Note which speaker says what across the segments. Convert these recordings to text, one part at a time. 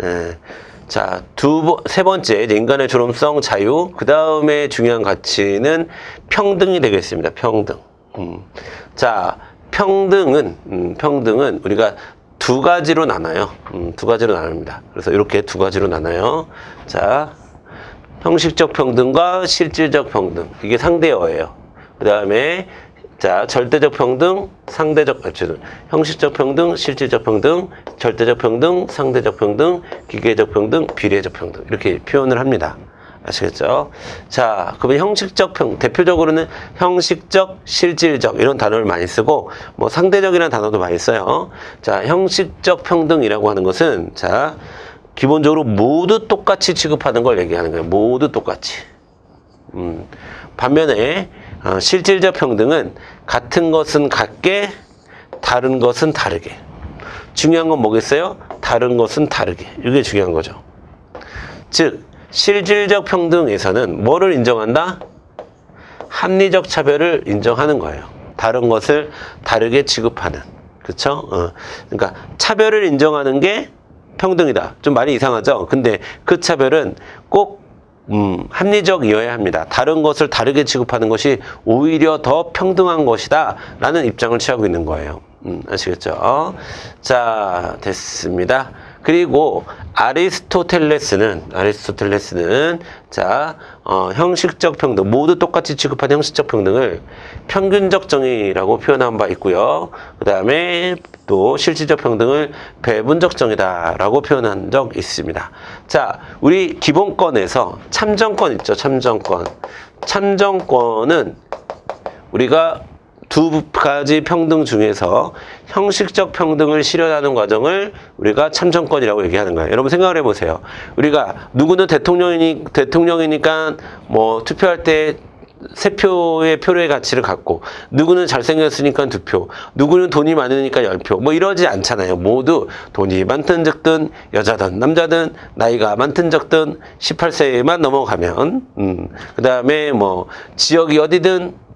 Speaker 1: 예. 자, 세 번째, 이제 인간의 존엄성, 자유. 그 다음에 중요한 가치는 평등이 되겠습니다. 평등. 자, 평등은 우리가 두 가지로 나눠요. 두 가지로 나눕니다. 그래서 이렇게 두 가지로 나눠요. 자, 형식적 평등과 실질적 평등. 이게 상대어예요. 그 다음에 자, 절대적 평등, 형식적 평등, 실질적 평등, 절대적 평등, 상대적 평등, 기계적 평등, 비례적 평등. 이렇게 표현을 합니다. 아시겠죠? 자, 그러면 형식적 평등, 대표적으로는 형식적, 실질적 이런 단어를 많이 쓰고 뭐 상대적이라는 단어도 많이 써요. 자, 형식적 평등이라고 하는 것은 자, 기본적으로 모두 똑같이 취급하는 걸 얘기하는 거예요. 모두 똑같이. 반면에 실질적 평등은 같은 것은 같게, 다른 것은 다르게. 중요한 건 뭐겠어요? 다른 것은 다르게. 이게 중요한 거죠. 즉, 실질적 평등에서는 뭐를 인정한다? 합리적 차별을 인정하는 거예요. 다른 것을 다르게 취급하는. 그쵸? 그러니까 차별을 인정하는 게 평등이다. 좀 말이 이상하죠? 근데 그 차별은 꼭 합리적이어야 합니다. 다른 것을 다르게 취급하는 것이 오히려 더 평등한 것이다 라는 입장을 취하고 있는 거예요. 아시겠죠? 자, 됐습니다. 그리고 아리스토텔레스는 자, 형식적 평등, 모두 똑같이 취급하는 형식적 평등을 평균적 정의라고 표현한 바 있고요. 그 다음에 또 실질적 평등을 배분적 정의다라고 표현한 적 있습니다. 자, 우리 기본권에서 참정권 있죠. 참정권은 우리가 두 가지 평등 중에서 형식적 평등을 실현하는 과정을 우리가 참정권이라고 얘기하는 거예요. 여러분 생각을 해보세요. 우리가 누구는 대통령이니까 뭐 투표할 때 3표의 표의 가치를 갖고, 누구는 잘생겼으니까 2표, 누구는 돈이 많으니까 10표, 뭐 이러지 않잖아요. 모두 돈이 많든 적든, 여자든 남자든, 나이가 많든 적든, 18세만 넘어가면, 그 다음에 뭐 지역이 어디든,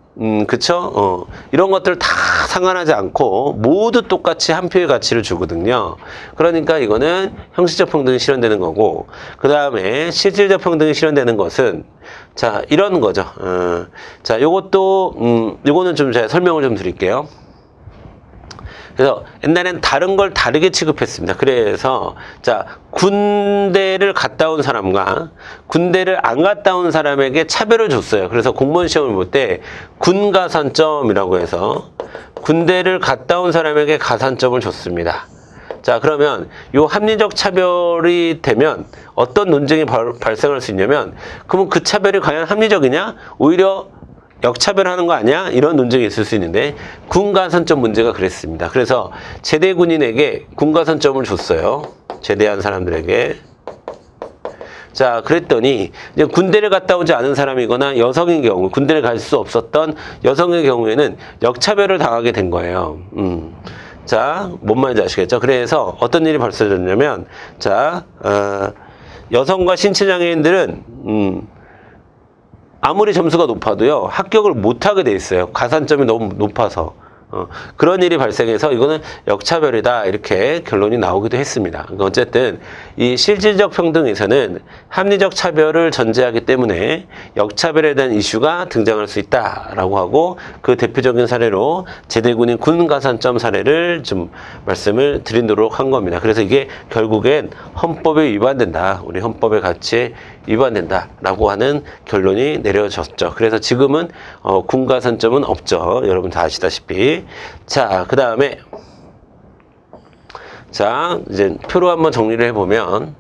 Speaker 1: 그쵸? 이런 것들 다 상관하지 않고 모두 똑같이 한 표의 가치를 주거든요. 그러니까 이거는 형식적 평등이 실현되는 거고, 그 다음에 실질적 평등이 실현되는 것은 자, 이런 거죠. 자, 요거는 좀 제가 설명을 좀 드릴게요. 그래서 옛날엔 다른 걸 다르게 취급했습니다. 그래서 자, 군대를 갔다 온 사람과 군대를 안 갔다 온 사람에게 차별을 줬어요. 그래서 공무원 시험을 볼 때 군가산점이라고 해서 군대를 갔다 온 사람에게 가산점을 줬습니다. 자, 그러면 요 합리적 차별이 되면 어떤 논쟁이 발생할 수 있냐면, 그러면 그 차별이 과연 합리적이냐? 오히려 역차별하는 거 아니야? 이런 논쟁이 있을 수 있는데, 군가산점 문제가 그랬습니다. 그래서 제대 군인에게 군가산점을 줬어요. 제대한 사람들에게. 자, 그랬더니 이제 군대를 갔다 오지 않은 사람이거나 여성인 경우, 군대를 갈 수 없었던 여성의 경우에는 역차별을 당하게 된 거예요. 자, 뭔 말인지 아시겠죠? 그래서 어떤 일이 벌어졌냐면, 자, 여성과 신체장애인들은 아무리 점수가 높아도요, 합격을 못하게 돼 있어요. 가산점이 너무 높아서. 그런 일이 발생해서 이거는 역차별이다, 이렇게 결론이 나오기도 했습니다. 그러니까 어쨌든 이 실질적 평등에서는 합리적 차별을 전제하기 때문에 역차별에 대한 이슈가 등장할 수 있다라고 하고, 그 대표적인 사례로 제대군인 군가산점 사례를 좀 말씀을 드리도록 한 겁니다. 그래서 이게 결국엔 헌법에 위반된다, 우리 헌법의 가치에 위반된다라고 하는 결론이 내려졌죠. 그래서 지금은 군가산점은 없죠. 여러분 다 아시다시피. 자, 그 다음에 자, 이제 표로 한번 정리를 해보면,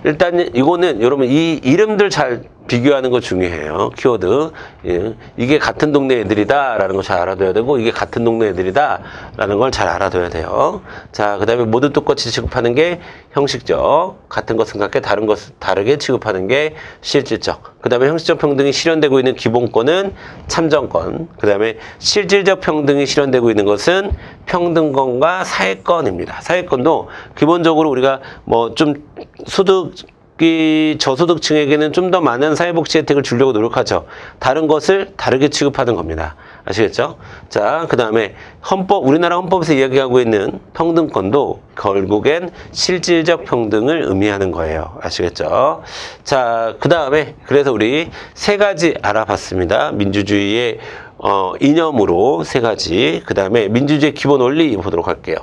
Speaker 1: 일단 이거는 여러분 이 이름들 잘 비교하는 거 중요해요. 키워드. 예. 이게 같은 동네 애들이다 라는 거 잘 알아둬야 되고, 이게 같은 동네 애들이다 라는 걸 잘 알아둬야 돼요. 자, 그 다음에 모두 똑같이 취급하는 게 형식적, 같은 것은 같게 다른 것은 다르게 취급하는 게 실질적. 그 다음에 형식적 평등이 실현되고 있는 기본권은 참정권. 그 다음에 실질적 평등이 실현되고 있는 것은 평등권과 사회권입니다. 사회권도 기본적으로 우리가 뭐 좀 소득 저소득층에게는 좀 더 많은 사회복지 혜택을 주려고 노력하죠. 다른 것을 다르게 취급하는 겁니다. 아시겠죠? 자, 그 다음에 우리나라 헌법에서 이야기하고 있는 평등권도 결국엔 실질적 평등을 의미하는 거예요. 아시겠죠? 자, 그 다음에 그래서 우리 세 가지 알아봤습니다. 민주주의의 이념으로 세 가지. 그 다음에 민주주의의 기본 원리 보도록 할게요.